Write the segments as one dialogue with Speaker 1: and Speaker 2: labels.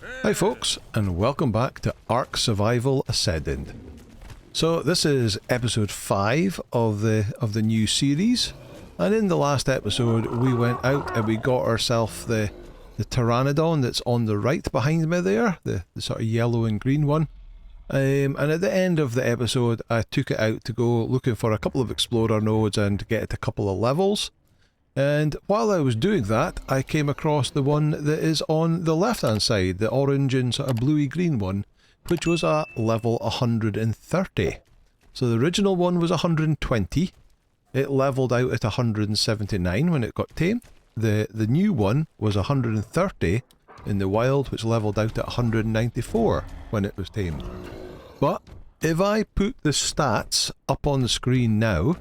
Speaker 1: Hi folks, and welcome back to Ark Survival Ascended. So this is episode 5 of the new series, and in the last episode we went out and we got ourselves the Pteranodon that's on the right behind me there, the sort of yellow and green one. And at the end of the episode I took it out to go looking for a couple of explorer nodes and get it a couple of levels. And while I was doing that, I came across the one that is on the left hand side, the orange and sort of bluey green one, which was a level 130. So the original one was 120, it leveled out at 179 when it got tamed. The new one was 130 in the wild, which leveled out at 194 when it was tamed. But if I put the stats up on the screen now,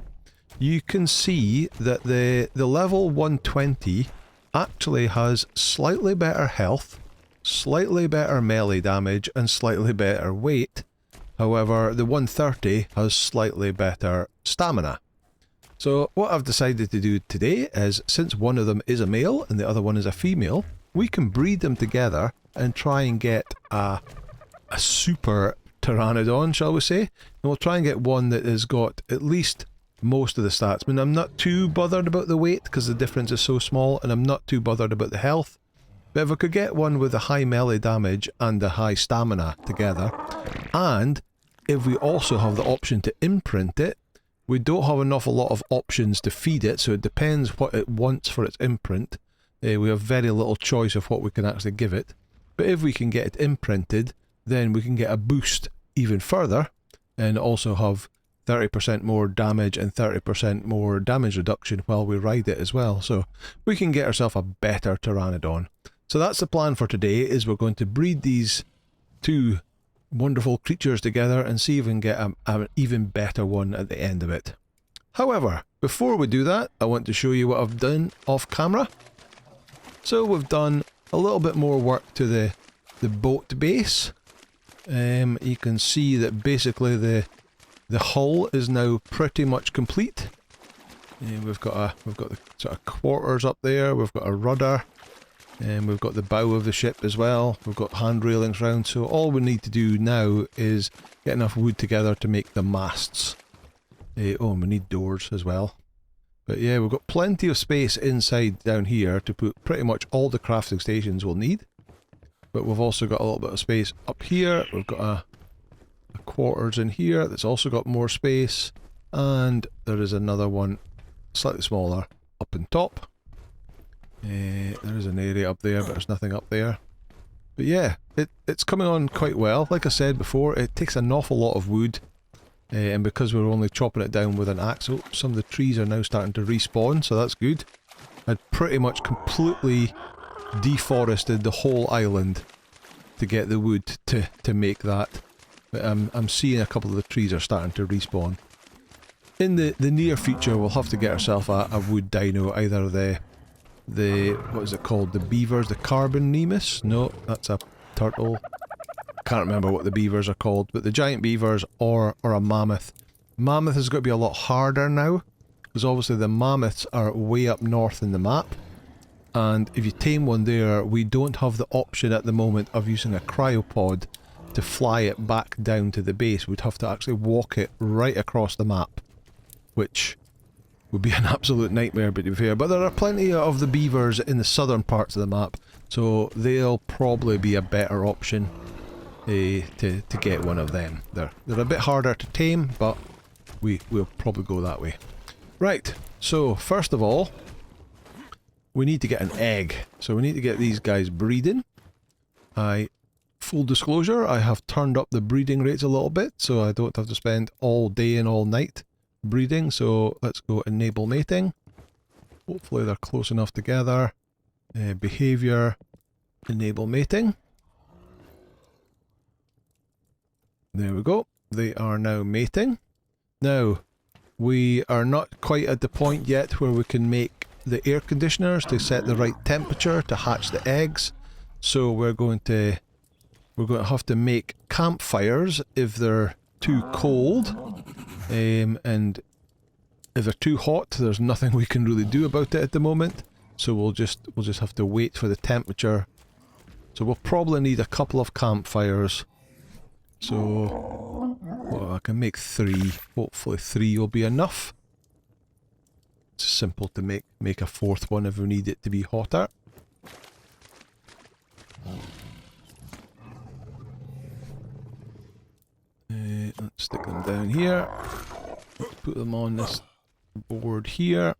Speaker 1: you can see that the level 120 actually has slightly better health, slightly better melee damage, and slightly better weight. However, the 130 has slightly better stamina. So what I've decided to do today is, since one of them is a male and the other one is a female, we can breed them together and try and get a super Pteranodon, shall we say. And we'll try and get one that has got at least most of the stats. I mean, I'm not too bothered about the weight because the difference is so small, and I'm not too bothered about the health. But if I could get one with a high melee damage and a high stamina together, and if we also have the option to imprint it, we don't have an awful lot of options to feed it, so it depends what it wants for its imprint. We have very little choice of what we can actually give it. But if we can get it imprinted, then we can get a boost even further, and also have 30% more damage and 30% more damage reduction while we ride it as well. So we can get ourselves a better Pteranodon. So that's the plan for today, is we're going to breed these two wonderful creatures together and see if we can get an even better one at the end of it. However, before we do that, I want to show you what I've done off camera. So we've done a little bit more work to the boat base. You can see that basically the hull is now pretty much complete. We've got the sort of quarters up there, we've got a rudder, and we've got the bow of the ship as well. We've got hand railings round, so all we need to do now is get enough wood together to make the masts. Oh, and we need doors as well. But yeah, we've got plenty of space inside down here to put pretty much all the crafting stations we'll need. But we've also got a little bit of space up here. We've got a quarters in here that's also got more space, and there is another one slightly smaller up on top. There is an area up there, but there's nothing up there. But yeah, it's coming on quite well. Like I said before, it takes an awful lot of wood, and because we're only chopping it down with an axe, some of the trees are now starting to respawn, so that's good. I'd pretty much completely deforested the whole island to get the wood to make that. But I'm seeing a couple of the trees are starting to respawn. In the near future, we'll have to get ourselves a wood dino, either the what is it called? The beavers, the carbon nemus? No, that's a turtle. I can't remember what the beavers are called, but the giant beavers or a mammoth. Mammoth is going to be a lot harder now, because obviously the mammoths are way up north in the map. And if you tame one there, we don't have the option at the moment of using a cryopod to fly it back down to the base. We'd have to actually walk it right across the map, which would be an absolute nightmare, but to be fair. But there are plenty of the beavers in the southern parts of the map, so they'll probably be a better option to get one of them. They're a bit harder to tame, but we'll probably go that way. Right, so first of all, we need to get an egg. So we need to get these guys breeding. Full disclosure, I have turned up the breeding rates a little bit, so I don't have to spend all day and all night breeding. So let's go enable mating. Hopefully they're close enough together. Behavior, enable mating. There we go. They are now mating. Now, we are not quite at the point yet where we can make the air conditioners to set the right temperature to hatch the eggs. So we're going to have to make campfires if they're too cold, and if they're too hot, there's nothing we can really do about it at the moment. So we'll just have to wait for the temperature So we'll probably need a couple of campfires. So, well, I can make 3. Hopefully 3 will be enough. It's simple to make a 4th one if we need it to be hotter. Let's stick them down here. Put them on this board here.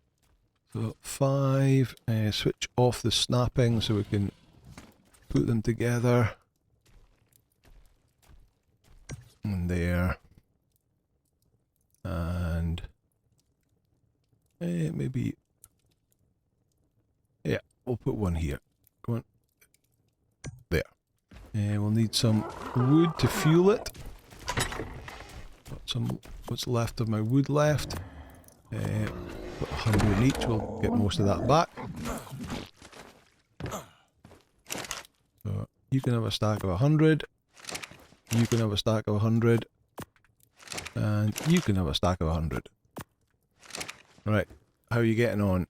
Speaker 1: So 5. Switch off the snapping so we can put them together. And there. And maybe, yeah, we'll put one here. Go on. There. We'll need some wood to fuel it. Got some, what's left of my wood left. Put 100 in each, we'll get most of that back. So you can have a stack of 100. You can have a stack of 100. And you can have a stack of 100. Right, how are you getting on?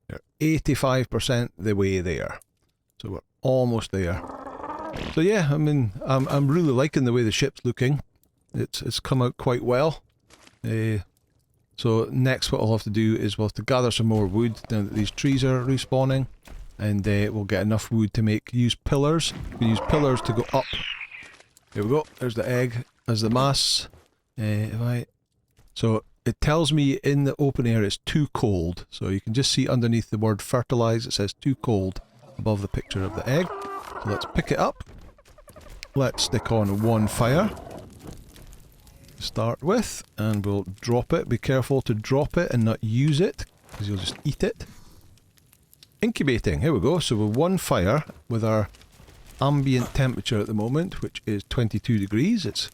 Speaker 1: You're 85% the way there. So we're almost there. So yeah, I mean, I'm really liking the way the ship's looking. It's come out quite well. So next what I'll have to do is we'll have to gather some more wood now that these trees are respawning. And we'll get enough wood to use pillars. We use pillars to go up. There we go, there's the egg as the mass. So it tells me in the open air it's too cold. So you can just see underneath the word fertilize it says too cold above the picture of the egg. So let's pick it up. Let's stick on 1 fire to start with, and we'll drop it. Be careful to drop it and not use it, because you'll just eat it. Incubating, here we go. So with 1 fire, with our ambient temperature at the moment, which is 22 degrees, it's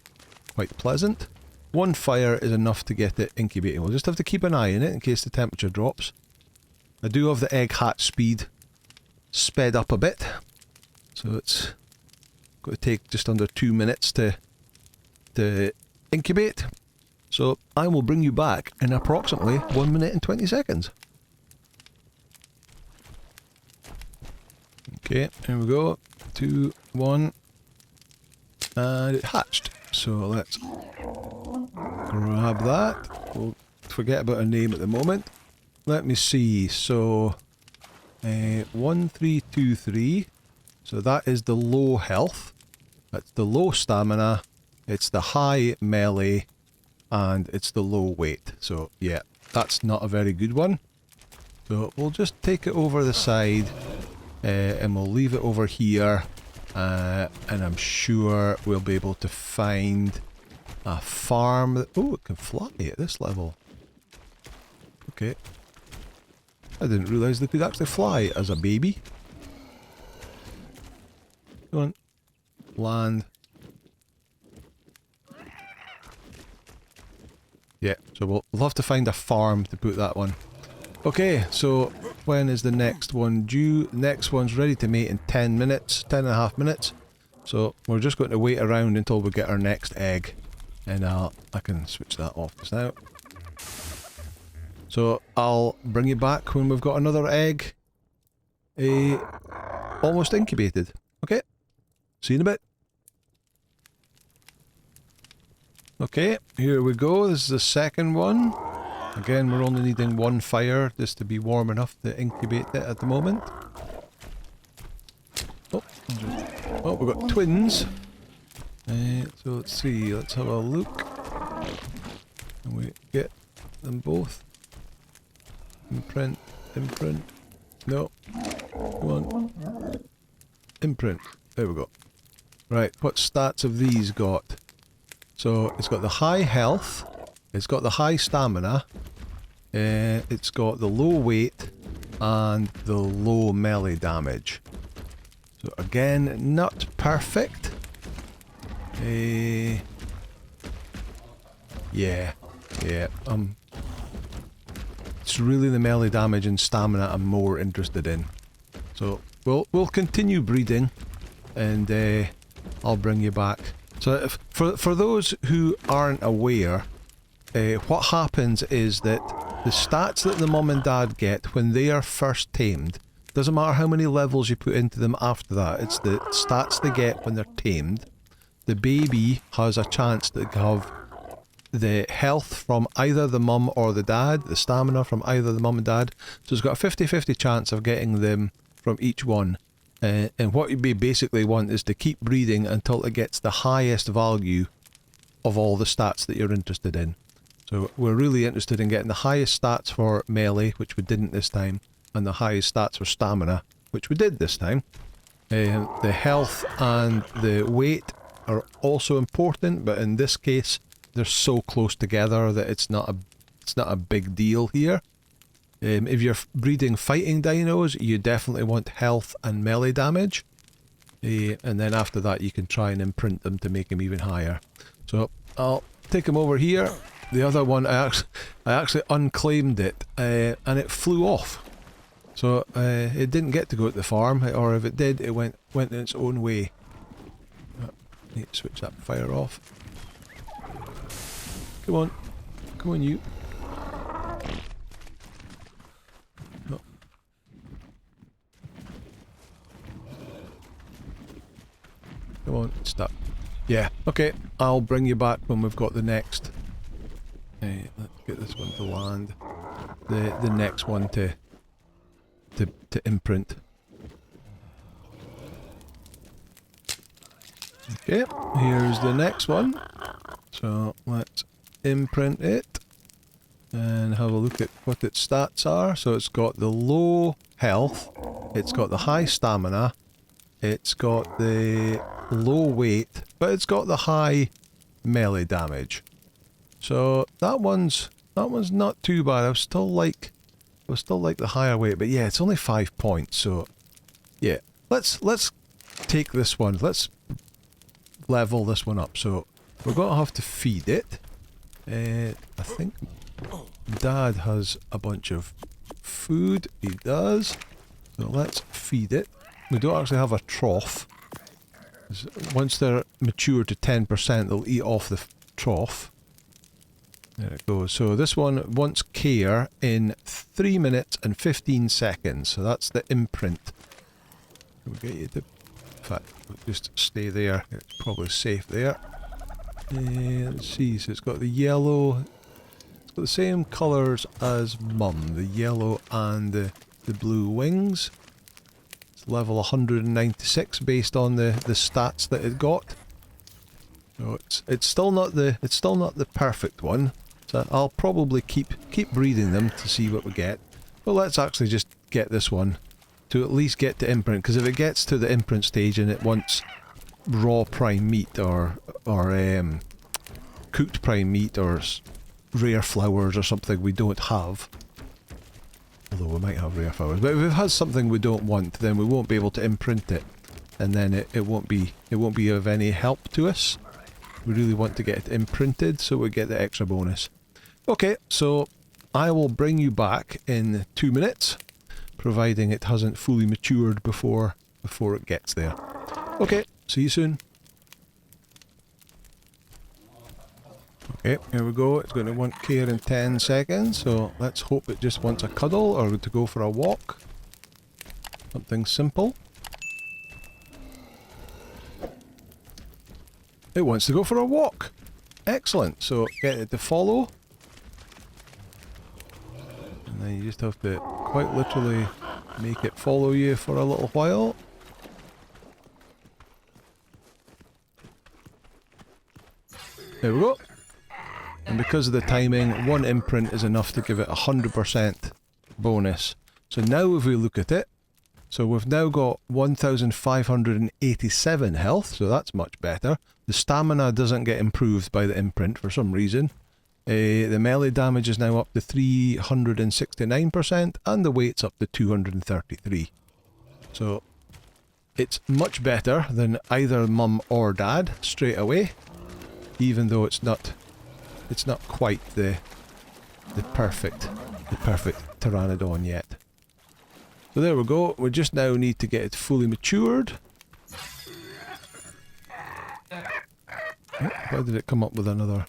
Speaker 1: quite pleasant. 1 fire is enough to get it incubating. We'll just have to keep an eye on it in case the temperature drops. I do have the egg hatch speed sped up a bit, so it's going to take just under 2 minutes to incubate. So I will bring you back in approximately 1 minute and 20 seconds. Okay, here we go. 2, 1, and it hatched. So let's grab that. We'll forget about a name at the moment. Let me see. So 1323. So that is the low health. That's the low stamina. It's the high melee, and it's the low weight. So yeah, that's not a very good one. So we'll just take it over the side, and we'll leave it over here. And I'm sure we'll be able to find a farm that... Oh, it can fly at this level. Okay. I didn't realise they could actually fly as a baby. Go on. Land. Yeah, so we'll have to find a farm to put that one. Okay, so when is the next one due? Next one's ready to mate in 10 minutes, 10.5 minutes. So we're just going to wait around until we get our next egg. And I can switch that off just now. So I'll bring you back when we've got another egg almost incubated. Okay, see you in a bit. Okay, here we go. This is the second one. Again, we're only needing 1 fire just to be warm enough to incubate it at the moment. Oh, we've got twins. So let's see, let's have a look. Can we get them both? Imprint. No. Come on. Imprint. There we go. Right, what stats have these got? So it's got the high health. It's got the high stamina, it's got the low weight, and the low melee damage. So again, not perfect. Yeah. It's really the melee damage and stamina I'm more interested in. So we'll continue breeding, and I'll bring you back. So for those who aren't aware, what happens is that the stats that the mum and dad get when they are first tamed Doesn't matter how many levels you put into them after that. It's the stats they get when they're tamed. The baby has a chance to have the health from either the mum or the dad, the stamina from either the mum and dad. So it's got a 50-50 chance of getting them from each one. And what you basically want is to keep breeding until it gets the highest value of all the stats that you're interested in. So we're really interested in getting the highest stats for melee, which we didn't this time, and the highest stats for stamina, which we did this time. The health and the weight are also important, but in this case they're so close together that it's not a big deal here. If you're breeding fighting dinos, you definitely want health and melee damage, and then after that you can try and imprint them to make them even higher. So I'll take them over here. The other one, I actually unclaimed it, and it flew off. So it didn't get to go to the farm, or if it did, it went in its own way. Need to switch that fire off. Come on, you. No. Come on, it's stuck. Yeah, okay. I'll bring you back when we've got the next. Let's get this one to land. The next one to imprint. Okay, here's the next one. So let's imprint it and have a look at what its stats are. So it's got the low health, it's got the high stamina, it's got the low weight, but it's got the high melee damage. So that one's not too bad. I still like the higher weight, but yeah, it's only 5 points. So yeah, let's take this one. Let's level this one up. So we're going to have to feed it. I think Dad has a bunch of food. He does. So let's feed it. We don't actually have a trough. Once they're mature to 10%, they'll eat off the trough. There it goes. So this one wants care in 3 minutes and 15 seconds. So that's the imprint. Can we get you to... In fact, just stay there. It's probably safe there. Let's see. So it's got the yellow. It's got the same colours as Mum. The yellow and the blue wings. It's level 196 based on the stats that it got. So it's still not the perfect one. So I'll probably keep breeding them to see what we get. But let's actually just get this one to at least get to imprint, because if it gets to the imprint stage and it wants raw prime meat or cooked prime meat or rare flowers or something we don't have, although we might have rare flowers, but if it has something we don't want, then we won't be able to imprint it, and then it won't be of any help to us. We really want to get it imprinted so we get the extra bonus. Okay, so I will bring you back in 2 minutes, providing it hasn't fully matured before it gets there. Okay, see you soon. Okay, here we go. It's going to want care in 10 seconds, so let's hope it just wants a cuddle or to go for a walk. Something simple. It wants to go for a walk. Excellent. So get it to follow. And then you just have to quite literally make it follow you for a little while. There we go. And because of the timing, one imprint is enough to give it 100% bonus. So now if we look at it, so we've now got 1,587 health, so that's much better. The stamina doesn't get improved by the imprint for some reason. The melee damage is now up to 369%, and the weight's up to 233. So it's much better than either Mum or Dad straight away, even though it's not quite the perfect Pteranodon yet. So there we go. We just now need to get it fully matured. Why did it come up with another?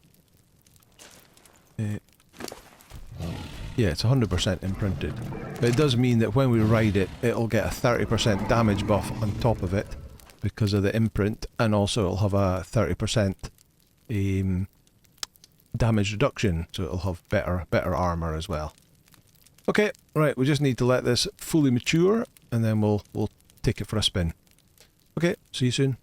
Speaker 1: Yeah, it's 100% imprinted. But it does mean that when we ride it, it'll get a 30% damage buff on top of it because of the imprint, and also it'll have a 30% damage reduction, so it'll have better armor as well. Okay, right, we just need to let this fully mature, and then we'll take it for a spin. Okay, see you soon.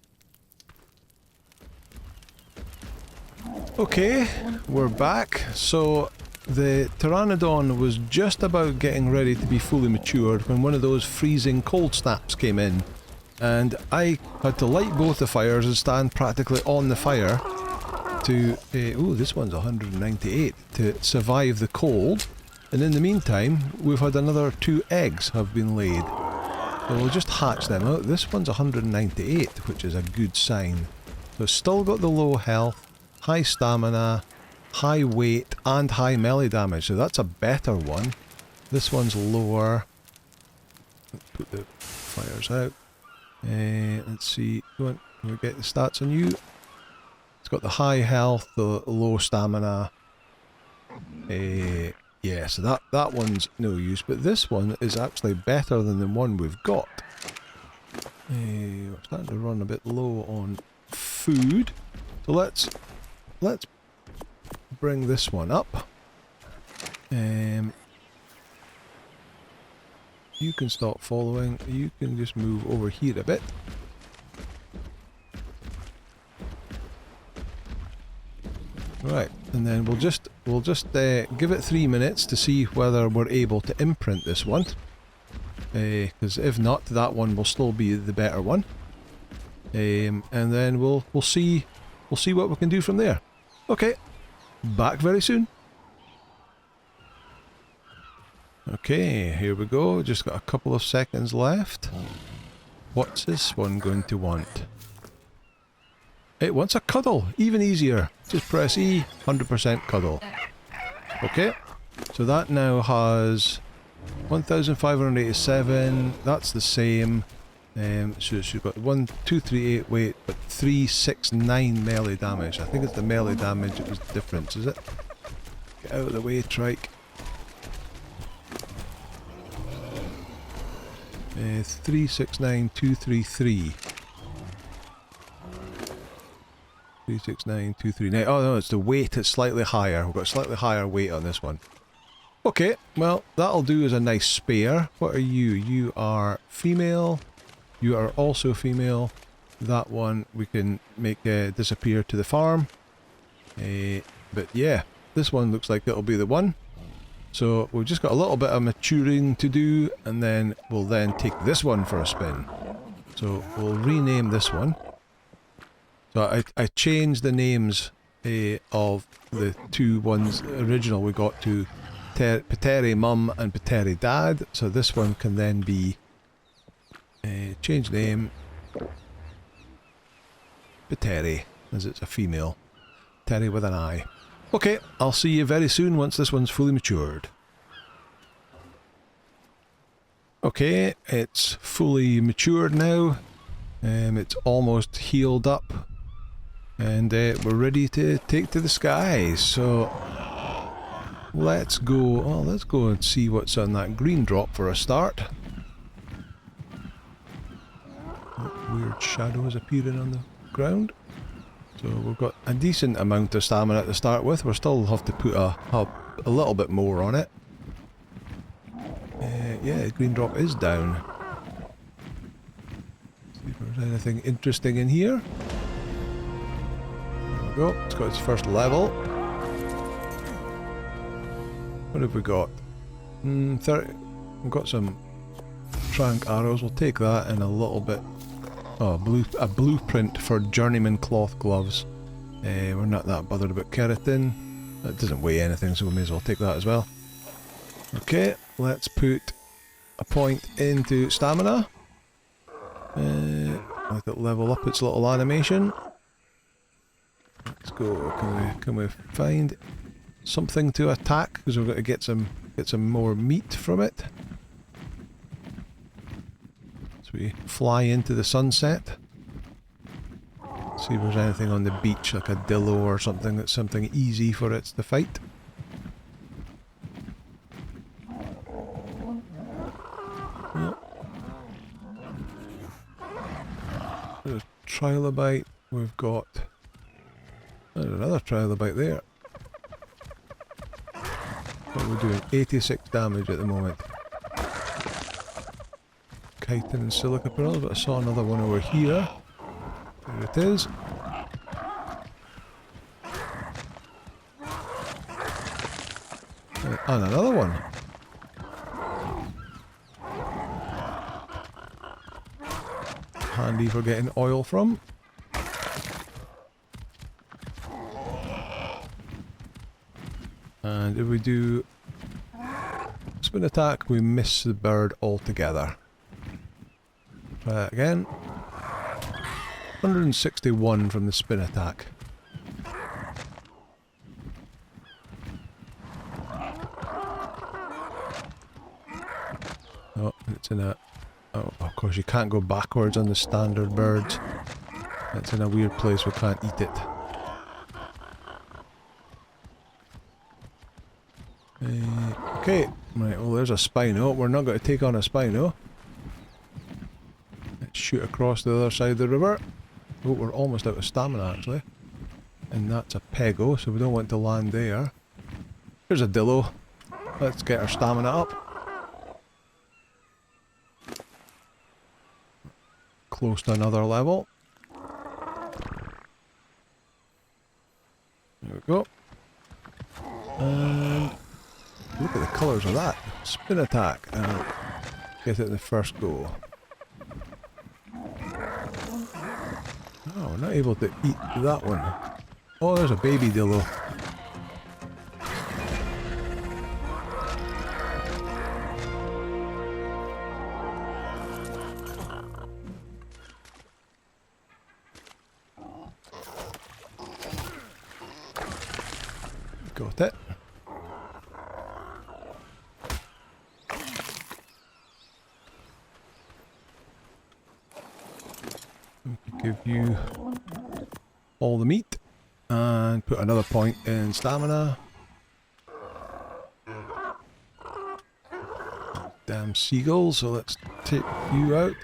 Speaker 1: Okay, we're back. So the Pteranodon was just about getting ready to be fully matured when one of those freezing cold snaps came in, and I had to light both the fires and stand practically on the fire to, oh, this one's 198, to survive the cold. And in the meantime, we've had another 2 eggs have been laid. So we'll just hatch them out. This one's 198, which is a good sign. So it's still got the low health, high stamina, high weight, and high melee damage. So that's a better one. This one's lower. Let's put the fires out. Let's see. Can we get the stats on you? It's got the high health, the low stamina. Yeah, so that one's no use, but this one is actually better than the one we've got. We're starting to run a bit low on food, so let's bring this one up. You can stop following. You can just move over here a bit. Right, and then we'll just give it 3 minutes to see whether we're able to imprint this one. Because if not, that one will still be the better one. And then we'll see what we can do from there. Okay, back very soon. Okay, here we go. Just got a couple of seconds left. What's this one going to want? It wants a cuddle, even easier. Just press E, 100% cuddle. Okay, so that now has 1,587, that's the same. So she's got 1, 2, 3, 8 weight, but 369 melee damage. I think it's the melee damage that was the difference, is it? Get out of the way, trike. 369,233. 369,239. Oh no, it's the weight, it's slightly higher. We've got slightly higher weight on this one. Okay, well, that'll do as a nice spare. What are you? You are female. You are also female. That one we can make disappear to the farm. But yeah, this one looks like it'll be the one. So we've just got a little bit of maturing to do, and then we'll then take this one for a spin. So we'll rename this one. So I changed the names of the 2 ones original we got to Ptera Mum and Ptera Dad. So this one can then be change name Ptera, as it's a female. Ptera with an I. Okay, I'll see you very soon once this one's fully matured. Okay, it's fully matured now. It's almost healed up. And we're ready to take to the skies, so let's go. Oh, let's go and see what's on that green drop for a start. Weird shadows appearing on the ground. So we've got a decent amount of stamina to start with. We'll still have to put a little bit more on it. Yeah, the green drop is down. See if there's anything interesting in here. Go. It's got its first level. What have we got? 30. We've got some trank arrows. We'll take that and a little bit. Oh, a blueprint for journeyman cloth gloves. We're not that bothered about keratin. That doesn't weigh anything, so we may as well take that as well. Okay, let's put a point into stamina. Let it level up its little animation. Let's go. Can we find something to attack? Because we've got to get some more meat from it. So we fly into the sunset. See if there's anything on the beach, like a dillo or something that's something easy for it to fight. There's trilobite. We've got... There's another trilobite there. What we're doing, 86 damage at the moment. Chitin and silica pearls, but I saw another one over here. There it is. And another one. Handy for getting oil from. And if we do spin attack, we miss the bird altogether. Try that again. 161 from the spin attack. Oh, it's in a... Oh, of course you can't go backwards on the standard birds. It's in a weird place, we can't eat it. Okay, right, well there's a Spino. We're not going to take on a Spino. Let's shoot across the other side of the river. Oh, we're almost out of stamina actually. And that's a Pego, so we don't want to land there. Here's a Dillo. Let's get our stamina up. Close to another level. There we go. And look at the colours of that. Spin attack. And get it in the first go. Oh, we're not able to eat that one. Oh, there's a baby Dillo. Got it. Give you all the meat and put another point in stamina. Damn seagulls, so let's take you out.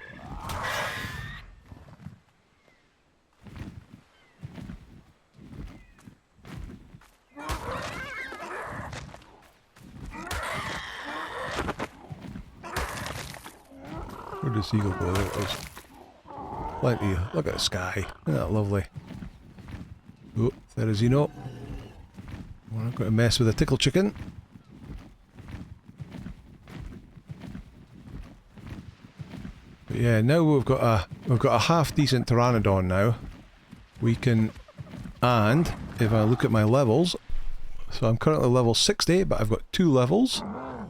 Speaker 1: Where did the seagull go? There it is. Plenty. Look at the sky. Isn't that lovely? Oh, there is Eno. We're not going to mess with the tickle chicken. But yeah, now we've got a half decent pteranodon now. We can, and if I look at my levels, so I'm currently level 60, but I've got 2 levels.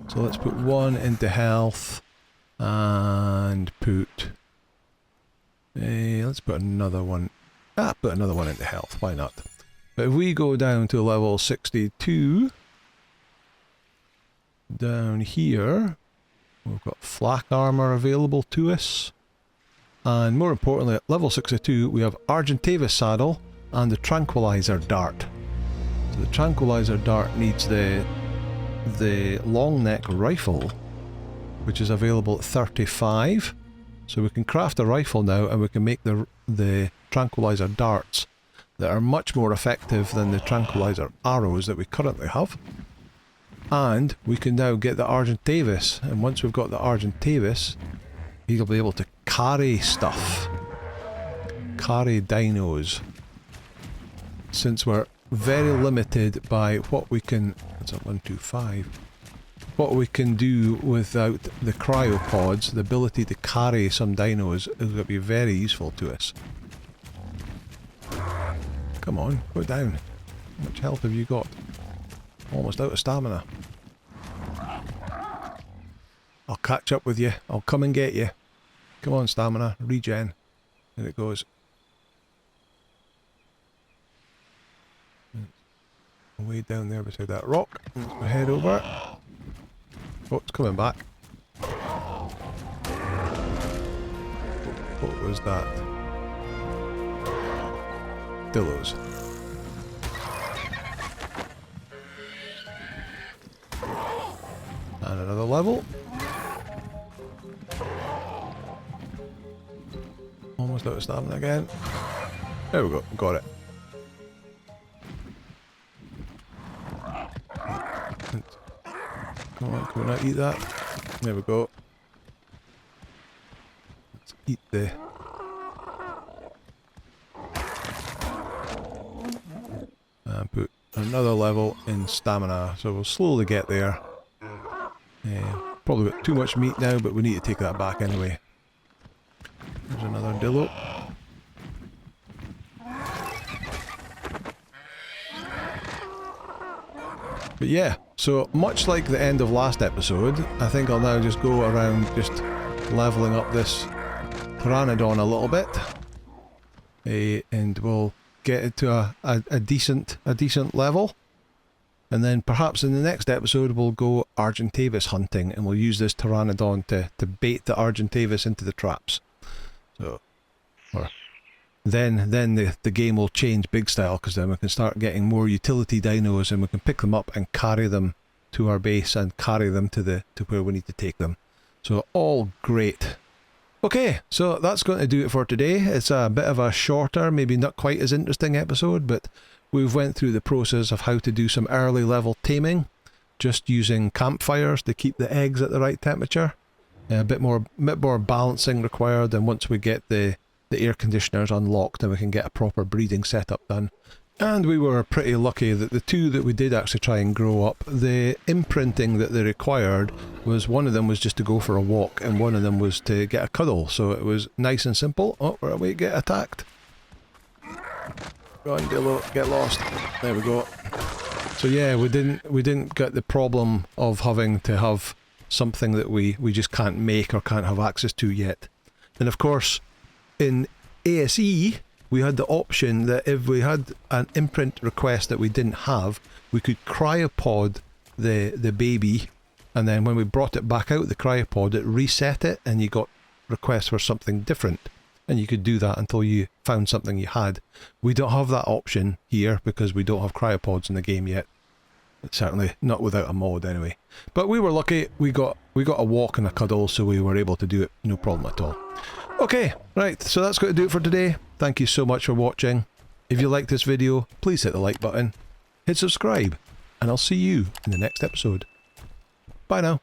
Speaker 1: So let's put 1 into health and put. Let's put another one. Put another one into health. Why not? But if we go down to level 62, down here, we've got flak armor available to us. And more importantly, at level 62, we have Argentavis saddle and the tranquilizer dart. So the tranquilizer dart needs the long neck rifle, which is available at 35. So we can craft a rifle now, and we can make the tranquilizer darts that are much more effective than the tranquilizer arrows that we currently have. And we can now get the Argentavis, and once we've got the Argentavis, he'll be able to carry stuff. Carry dinos. Since we're very limited by what we can... What's that? 1, 2, 5. What we can do without the cryopods, the ability to carry some dinos is going to be very useful to us. Come on, go down. How much health have you got? Almost out of stamina. I'll catch up with you. I'll come and get you. Come on, stamina. Regen. There it goes. Way down there beside that rock. Let's go head over. Oh, it's coming back. What was that? Dillos. And another level. Almost out of stamina again. There we go, got it. Come on, can we not eat that? There we go. Let's eat the... And put another level in stamina, so we'll slowly get there. Probably got too much meat now, but we need to take that back anyway. There's another dillo. But yeah, so much like the end of last episode, I think I'll now just go around just leveling up this Pteranodon a little bit. And we'll get it to a decent level. And then perhaps in the next episode we'll go Argentavis hunting, and we'll use this Pteranodon to bait the Argentavis into the traps. So, or then the game will change big style, because then we can start getting more utility dinos, and we can pick them up and carry them to our base and carry them to where we need to take them. So all great. Okay, so that's going to do it for today. It's a bit of a shorter, maybe not quite as interesting episode, but we've went through the process of how to do some early level taming, just using campfires to keep the eggs at the right temperature. A bit more balancing required, and once we get the air conditioners unlocked, then we can get a proper breeding setup done. And we were pretty lucky that the two that we did actually try and grow up, the imprinting that they required was, one of them was just to go for a walk, and one of them was to get a cuddle, so it was nice and simple. Oh, we're away, get attacked. Go on, Dillo, get lost. There we go. So yeah, we didn't get the problem of having to have something that we just can't make or can't have access to yet. And of course, in ASE, we had the option that if we had an imprint request that we didn't have, we could cryopod the baby, and then when we brought it back out the cryopod, it reset it, and you got requests for something different. And you could do that until you found something you had. We don't have that option here because we don't have cryopods in the game yet. Certainly not without a mod anyway. But we were lucky, we got a walk and a cuddle, so we were able to do it, no problem at all. Okay, right, so that's going to do it for today. Thank you so much for watching. If you liked this video, please hit the like button, hit subscribe, and I'll see you in the next episode. Bye now.